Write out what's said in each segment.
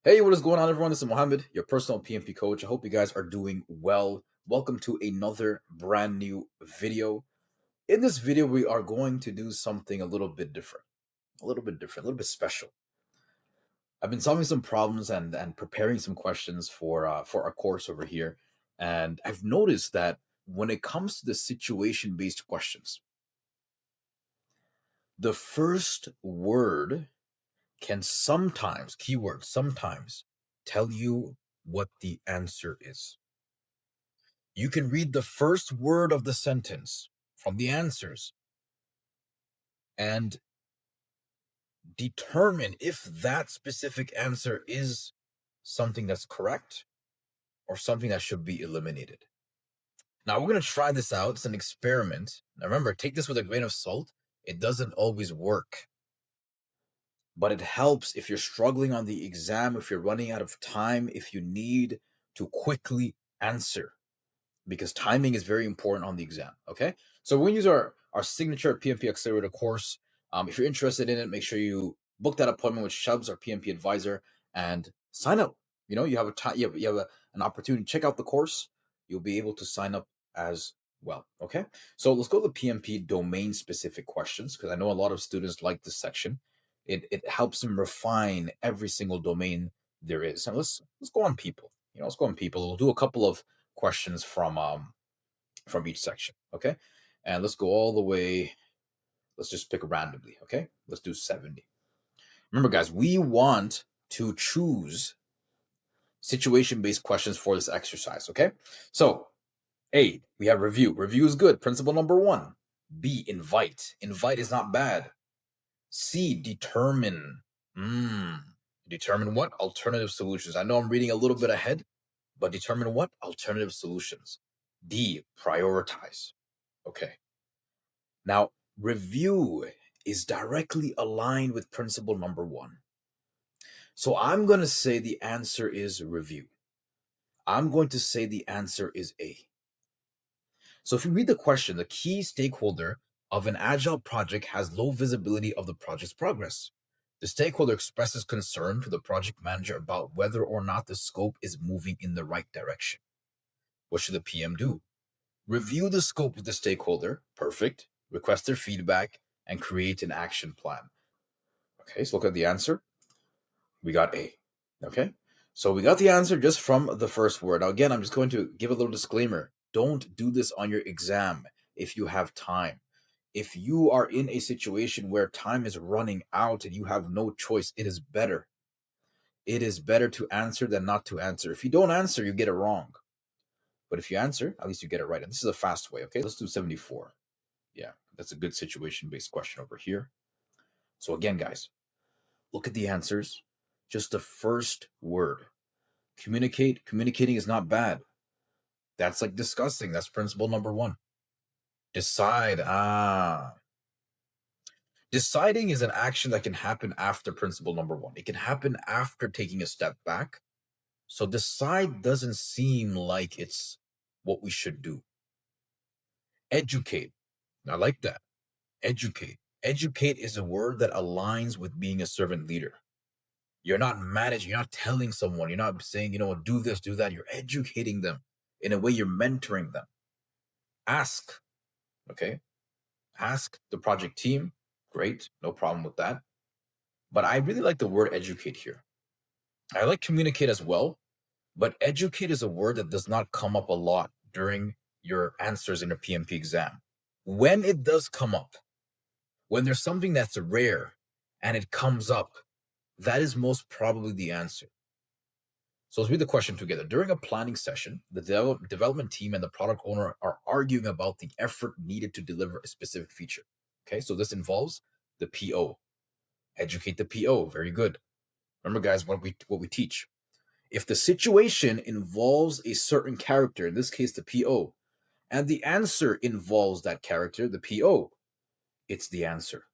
Hey, what is going on, everyone? This is Mohammed, your personal PMP coach. I hope you guys are doing well. Welcome to another brand new video. In this video, we are going to do something a little bit different, a little bit special. I've been solving some problems and preparing some questions for our course over here, and I've noticed that when it comes to the situation based questions, the first word can sometimes, keyword sometimes, tell you what the answer is. You can read the first word of the sentence from the answers and determine if that specific answer is something that's correct or something that should be eliminated. Now, we're going to try this out. It's an experiment. Now, remember, take this with a grain of salt. It doesn't always work, but it helps if you're struggling on the exam, if you're running out of time, if you need to quickly answer, because timing is very important on the exam. Okay, so we're going to use our signature PMP Accelerator course. If you're interested in it, make sure you book that appointment with Shubs, our PMP advisor, and sign up. You have a time, you have an opportunity to check out the course. You'll be able to sign up as well. Okay, so let's go to the PMP domain specific questions, because I know a lot of students like this section. It helps them refine every single domain there is. And let's go on people. Let's go on people. We'll do a couple of questions from each section. Okay, and let's go all the way. Let's just pick randomly. Okay, let's do 70. Remember, guys, we want to choose situation-based questions for this exercise. Okay, so A, we have review. Review is good. Principle number 1. B, invite. Invite is not bad. C, determine. Determine what? Alternative solutions. I know I'm reading a little bit ahead, but determine what? Alternative solutions. D, prioritize. Okay. Now, review is directly aligned with principle number 1. So I'm going to say the answer is review. I'm going to say the answer is A. So if you read the question, the key stakeholder of an agile project has low visibility of the project's progress. The stakeholder expresses concern to the project manager about whether or not the scope is moving in the right direction. What should the PM do? Review the scope with the stakeholder. Perfect. Request their feedback and create an action plan. Okay, so look at the answer. We got A. Okay, so we got the answer just from the first word. Now, again, I'm just going to give a little disclaimer. Don't do this on your exam if you have time. If you are in a situation where time is running out and you have no choice, it is better. It is better to answer than not to answer. If you don't answer, you get it wrong. But if you answer, at least you get it right. And this is a fast way. Okay, let's do 74. Yeah, that's a good situation-based question over here. So again, guys, look at the answers. Just the first word. Communicate. Communicating is not bad. That's like discussing. That's principle number 1. Decide. Deciding is an action that can happen after principle number 1. It can happen after taking a step back. So decide doesn't seem like it's what we should do. Educate. I like that. Educate. Educate is a word that aligns with being a servant leader. You're not managing, you're not telling someone, you're not saying, do this, do that. You're educating them. In a way, you're mentoring them. Ask. Okay. Ask the project team. Great. No problem with that. But I really like the word educate here. I like communicate as well, but educate is a word that does not come up a lot during your answers in a PMP exam. When it does come up, when there's something that's rare and it comes up, that is most probably the answer. So let's read the question together. During a planning session, the development team and the product owner are arguing about the effort needed to deliver a specific feature. Okay, so this involves the PO. Educate the PO. Very good. Remember, guys, what we teach. If the situation involves a certain character, in this case the PO, and the answer involves that character, the PO, it's the answer.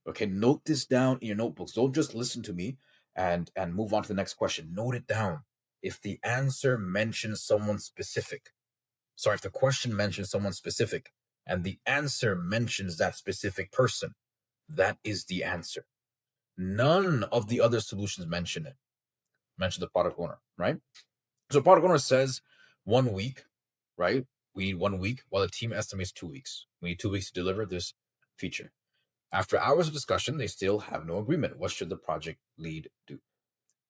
Okay, note this down in your notebooks. Don't just listen to me and move on to the next question. Note it down. If the answer mentions someone specific, if the question mentions someone specific and the answer mentions that specific person, that is the answer. None of the other solutions mention it. mention the product owner, right? So product owner says 1 week, right? We need 1 week, while the team estimates 2 weeks. We need 2 weeks to deliver this feature. After hours of discussion, they still have no agreement. What should the project lead do?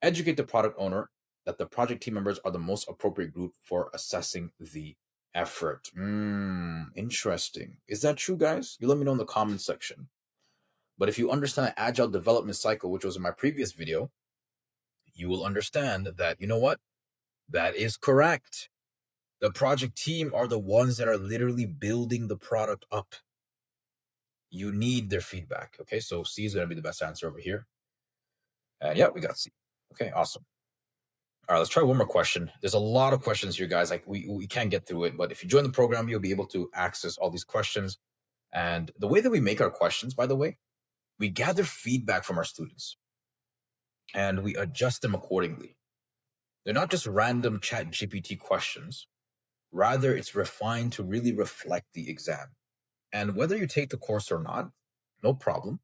Educate the product owner that the project team members are the most appropriate group for assessing the effort. Interesting. Is that true, guys? You let me know in the comments section. But if you understand the agile development cycle, which was in my previous video, you will understand that, you know what? That is correct. The project team are the ones that are literally building the product up. You need their feedback. Okay, so C is going to be the best answer over here. And yeah, we got C. Okay, awesome. All right, let's try one more question. There's a lot of questions here, guys. Like we can't get through it, but if you join the program, you'll be able to access all these questions. And the way that we make our questions, by the way, we gather feedback from our students and we adjust them accordingly. They're not just random chat GPT questions. Rather, it's refined to really reflect the exam. And whether you take the course or not, no problem.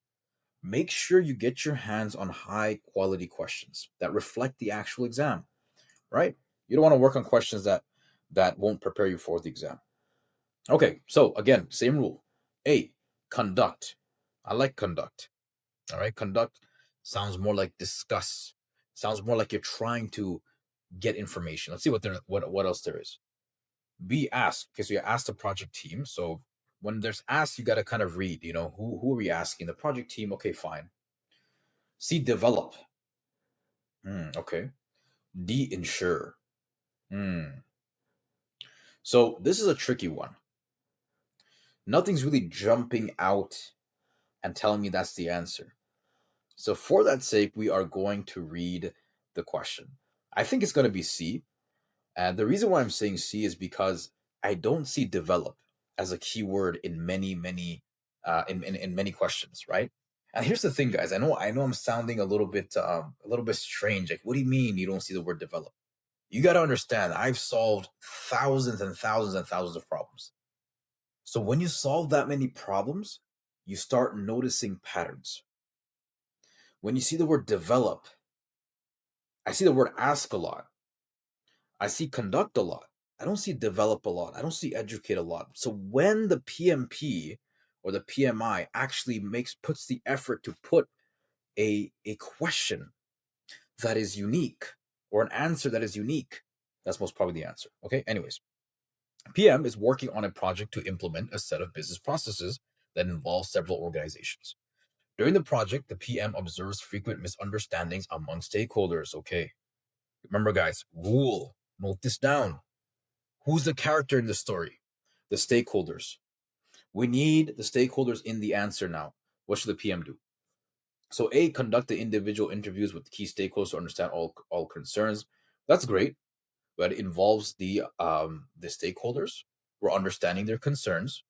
Make sure you get your hands on high quality questions that reflect the actual exam, right? You don't want to work on questions that won't prepare you for the exam. Okay, so again, same rule. A, conduct. I like conduct. All right, conduct sounds more like discuss. Sounds more like you're trying to get information. Let's see what else there is. B, ask, because you ask the project team. So when there's ask, you got to kind of read, who are we asking? The project team. Okay, fine. C, develop. Okay. D, ensure. So this is a tricky one. Nothing's really jumping out and telling me that's the answer. So for that sake, we are going to read the question. I think it's going to be C. And the reason why I'm saying C is because I don't see develop as a keyword in in many questions, right? And here's the thing, guys. I know I'm sounding a little bit strange. Like, what do you mean you don't see the word develop? You got to understand, I've solved thousands and thousands and thousands of problems. So when you solve that many problems, you start noticing patterns. When you see the word develop, I see the word ask a lot. I see conduct a lot. I don't see develop a lot. I don't see educate a lot. So when the PMP or the PMI actually puts the effort to put a question that is unique or an answer that is unique, that's most probably the answer. Okay. Anyways, PM is working on a project to implement a set of business processes that involve several organizations. During the project, the PM observes frequent misunderstandings among stakeholders. Okay. Remember, guys, rule. Note this down. Who's the character in the story? The stakeholders. We need the stakeholders in the answer now. What should the PM do? So A, conduct the individual interviews with the key stakeholders to understand all concerns. That's great, but it involves the stakeholders. We're understanding their concerns,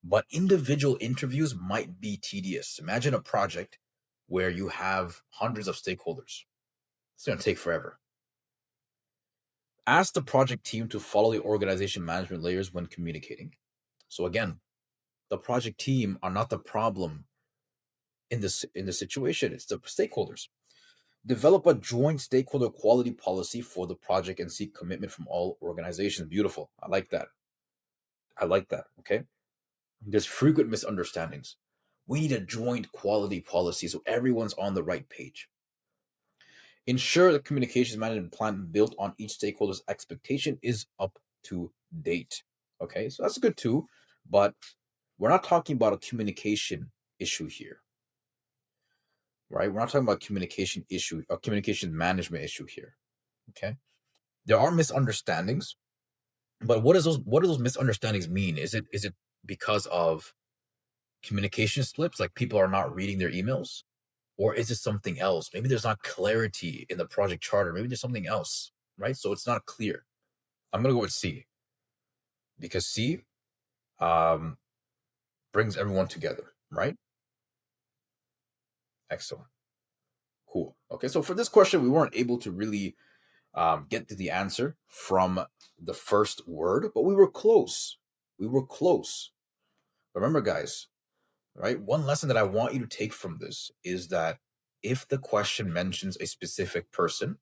but individual interviews might be tedious. Imagine a project where you have hundreds of stakeholders. It's going to take forever. Ask the project team to follow the organization management layers when communicating. So again, the project team are not the problem in the situation. It's the stakeholders. Develop a joint stakeholder quality policy for the project and seek commitment from all organizations. Beautiful. I like that. I like that. Okay. There's frequent misunderstandings. We need a joint quality policy so everyone's on the right page. Ensure the communications management plan built on each stakeholder's expectation is up to date. Okay, so that's good too, but we're not talking about a communication issue here, right? We're not talking about communication issue or communication management issue here. Okay, there are misunderstandings, but what do those misunderstandings mean? Is it because of communication slips, like people are not reading their emails? Or is it something else? Maybe there's not clarity in the project charter. Maybe there's something else, right? So it's not clear. I'm going to go with C because C um, brings everyone together, right? Excellent. Cool. Okay, so for this question, we weren't able to really get to the answer from the first word, but we were close. We were close. Remember, guys, right? One lesson that I want you to take from this is that if the question mentions a specific person,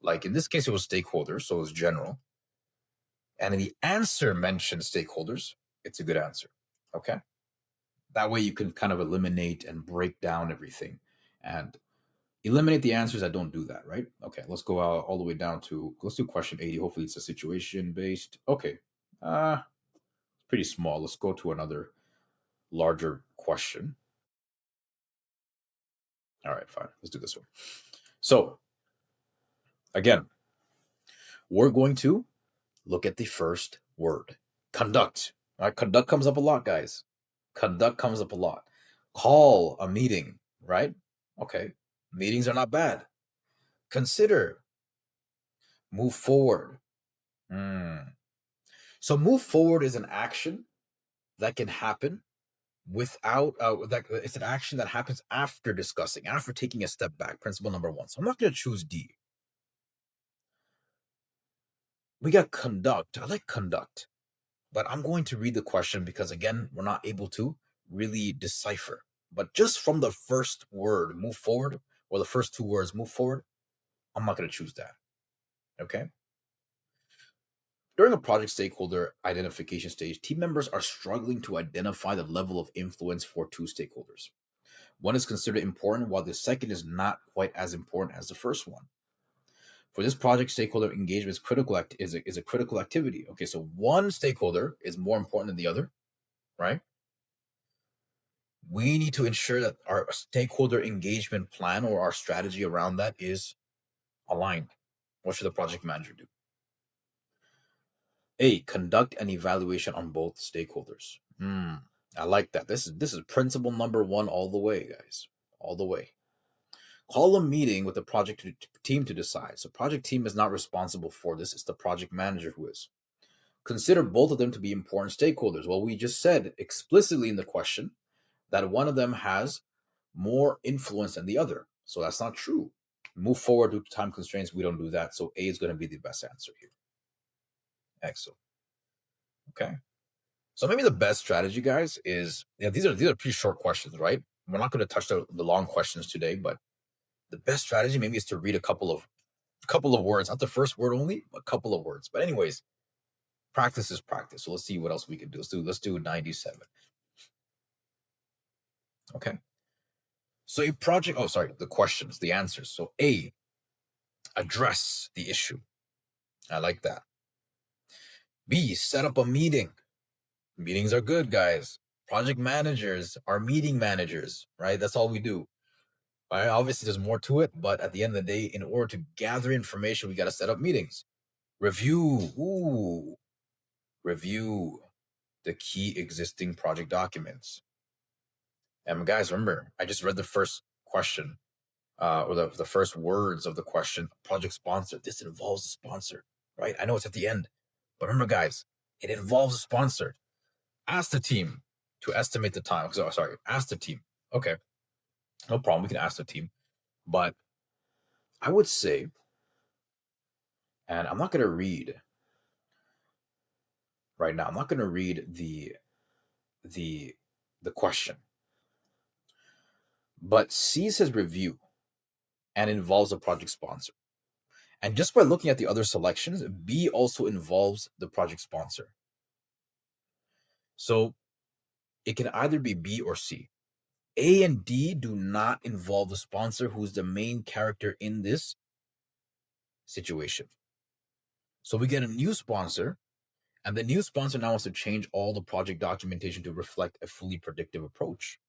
Like in this case, it was stakeholders, so it was general. And in the answer mentioned stakeholders, it's a good answer. Okay. That way you can kind of eliminate and break down everything and eliminate the answers that don't do that, right? Okay, let's go out all the way down to, let's do question 80. Hopefully it's a situation based. Okay. Pretty small. Let's go to another larger question. All right, fine. Let's do this one. So, again, we're going to look at the first word, conduct. All right, conduct comes up a lot, guys. Conduct comes up a lot. Call a meeting, right? Okay, meetings are not bad. Consider, move forward. So, move forward is an action that can happen without that it's an action that happens after discussing, after taking a step back. Principle number one. So I'm not going to choose D. We got conduct. I like conduct, but I'm going to read the question because again, we're not able to really decipher. But just from the first word, move forward, or the first two words, move forward, I'm not going to choose that. Okay. During a project stakeholder identification stage, team members are struggling to identify the level of influence for two stakeholders. One is considered important, while the second is not quite as important as the first one. For this project, stakeholder engagement is a critical activity. Okay, so one stakeholder is more important than the other, right? We need to ensure that our stakeholder engagement plan or our strategy around that is aligned. What should the project manager do? A, conduct an evaluation on both stakeholders. I like that. This is principle number one all the way, guys. All the way. Call a meeting with the project team to decide. So project team is not responsible for this. It's the project manager who is. Consider both of them to be important stakeholders. Well, we just said explicitly in the question that one of them has more influence than the other. So that's not true. Move forward due to time constraints. We don't do that. So A is going to be the best answer here. Excellent. Okay. So maybe the best strategy, guys, is these are pretty short questions, right? We're not going to touch the long questions today, but the best strategy maybe is to read a couple of words, not the first word only, a couple of words. But anyways, practice is practice. So let's see what else we can do. Let's do 97. Okay. So a project, oh sorry, the questions, the answers. So A, address the issue. I like that. B, set up a meeting. Meetings are good, guys. Project managers are meeting managers, right? That's all we do. Right? Obviously, there's more to it, but at the end of the day, in order to gather information, we got to set up meetings. Review. Ooh. Review the key existing project documents. And guys, remember, I just read the first question, or the first words of the question, project sponsor. This involves a sponsor, right? I know it's at the end, but remember, guys, it involves a sponsor. Ask the team to estimate the time. Sorry, ask the team. Okay, no problem. We can ask the team, but I would say, and I'm not going to read right now. I'm not going to read the question, but C says review and involves a project sponsor. And just by looking at the other selections, B also involves the project sponsor. So it can either be B or C. A and D do not involve the sponsor who's the main character in this situation. So we get a new sponsor, and the new sponsor now wants to change all the project documentation to reflect a fully predictive approach.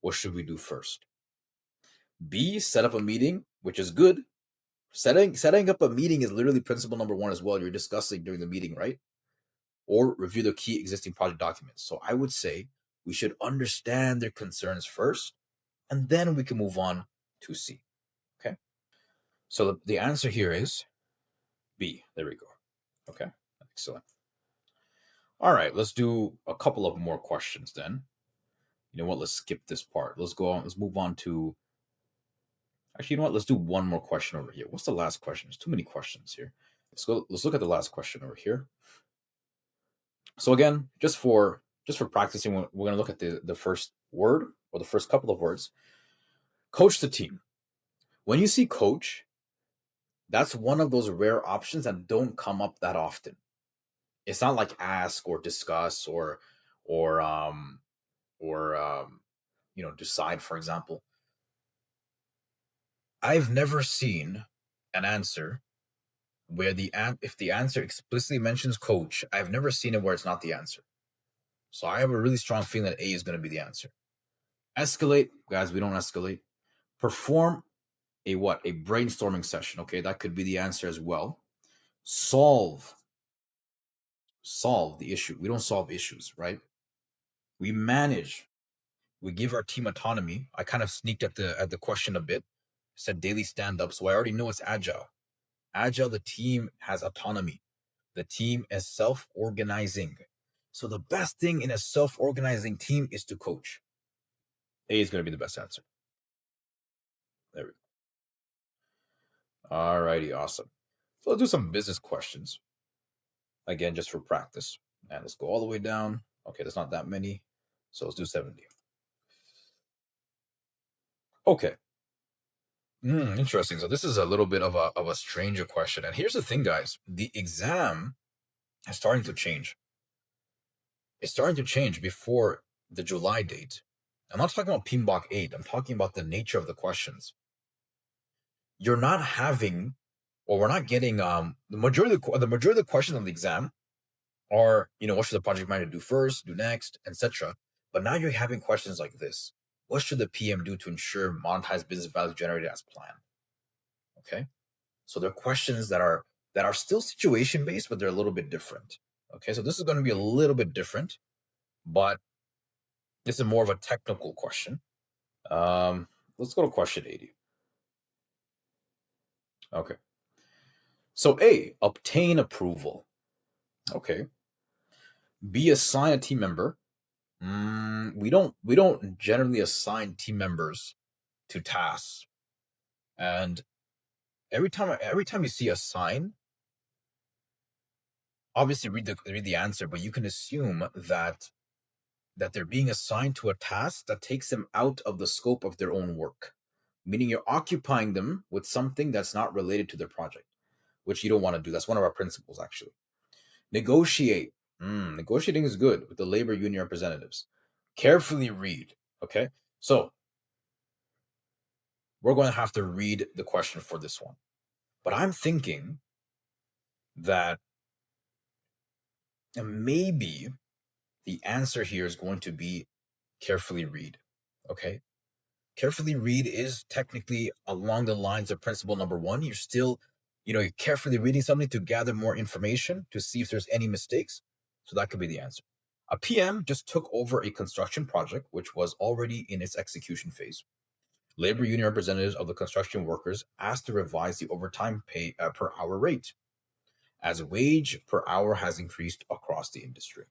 What should we do first? B, set up a meeting, which is good. Setting up a meeting is literally principle number one as well. You're discussing during the meeting, right? Or review the key existing project documents. So I would say we should understand their concerns first, and then we can move on to C. Okay. So the answer here is B. There we go. Okay. Excellent. All right. Let's do a couple of more questions then. You know what? Let's skip this part. Let's go on. Let's move on to. Actually, you know what? Let's do one more question over here. What's the last question? There's too many questions here. Let's look at the last question over here. So again, just for practicing, we're going to look at the first word or the first couple of words. Coach the team. When you see coach, That's one of those rare options that don't come up that often. It's not like ask or discuss or or decide, for example. I've never seen an answer where if the answer explicitly mentions coach, I've never seen it where it's not the answer. So I have a really strong feeling that A is going to be the answer. Escalate, guys, we don't escalate. Perform a what? A brainstorming session. Okay, that could be the answer as well. Solve the issue. We don't solve issues, right? We manage. We give our team autonomy. I kind of sneaked at the question a bit. Said daily stand up, so I already know it's agile. Agile, the team has autonomy. The team is self-organizing. So the best thing in a self-organizing team is to coach. A is going to be the best answer. There we go. All righty, awesome. So let's do some business questions. Again, just for practice. And let's go all the way down. Okay, there's not that many. So let's do 70. Okay. Interesting. So this is a little bit of a stranger question. And here's the thing, guys. The exam is starting to change. It's starting to change before the July date. I'm not talking about PMBOK 8. I'm talking about the nature of the questions. You're not having, or we're not getting the majority of the questions on the exam are, what should the project manager do first, do next, etc. But now you're having questions like this. What should the PM do to ensure monetized business value generated as planned? Okay. So they're questions that are still situation based, but they're a little bit different. Okay. So this is going to be a little bit different, but this is more of a technical question. Let's go to question 80. Okay. So A, obtain approval. Okay. B, assign a team member. We don't generally assign team members to tasks. And every time you see assign, obviously read the answer, but you can assume that they're being assigned to a task that takes them out of the scope of their own work, meaning you're occupying them with something that's not related to their project, which you don't want to do. That's one of our principles, actually. Negotiate. Negotiating is good with the labor union representatives. Carefully read. Okay, so we're going to have to read the question for this one, but I'm thinking that maybe the answer here is going to be carefully read. Okay, carefully read is technically along the lines of principle number one. You're still, you're carefully reading something to gather more information to see if there's any mistakes. So that could be the answer. A PM just took over a construction project which was already in its execution phase. Labor union representatives of the construction workers asked to revise the overtime pay per hour rate, as wage per hour has increased across the industry.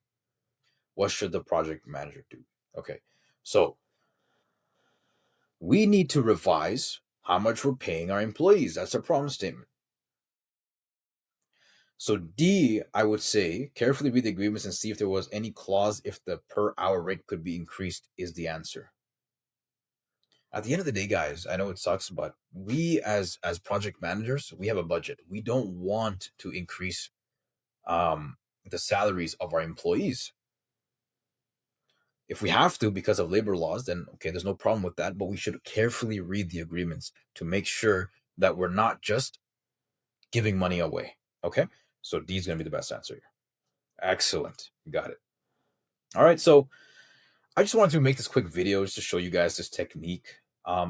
What should the project manager do? Okay, so we need to revise how much we're paying our employees. That's a problem statement. So D, I would say, carefully read the agreements and see if there was any clause if the per hour rate could be increased is the answer. At the end of the day, guys, I know it sucks, but we as project managers, we have a budget. We don't want to increase the salaries of our employees. If we have to because of labor laws, then okay, there's no problem with that. But we should carefully read the agreements to make sure that we're not just giving money away. Okay, so D is going to be the best answer here. Excellent, you got it. All right, so I just wanted to make this quick video just to show you guys this technique.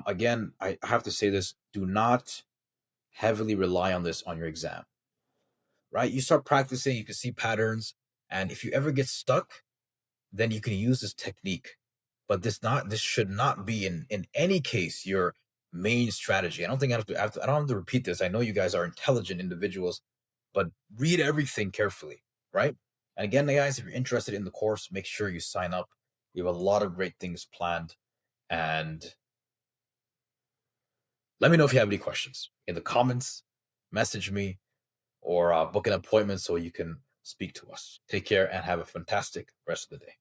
Again, I have to say this: do not heavily rely on this on your exam. Right? You start practicing, you can see patterns, and if you ever get stuck, then you can use this technique. But this should not be in any case your main strategy. I don't think I don't have to repeat this. I know you guys are intelligent individuals, but read everything carefully, right? And again, guys, if you're interested in the course, make sure you sign up. We have a lot of great things planned, and let me know if you have any questions in the comments. Message me or book an appointment so you can speak to us. Take care and have a fantastic rest of the day.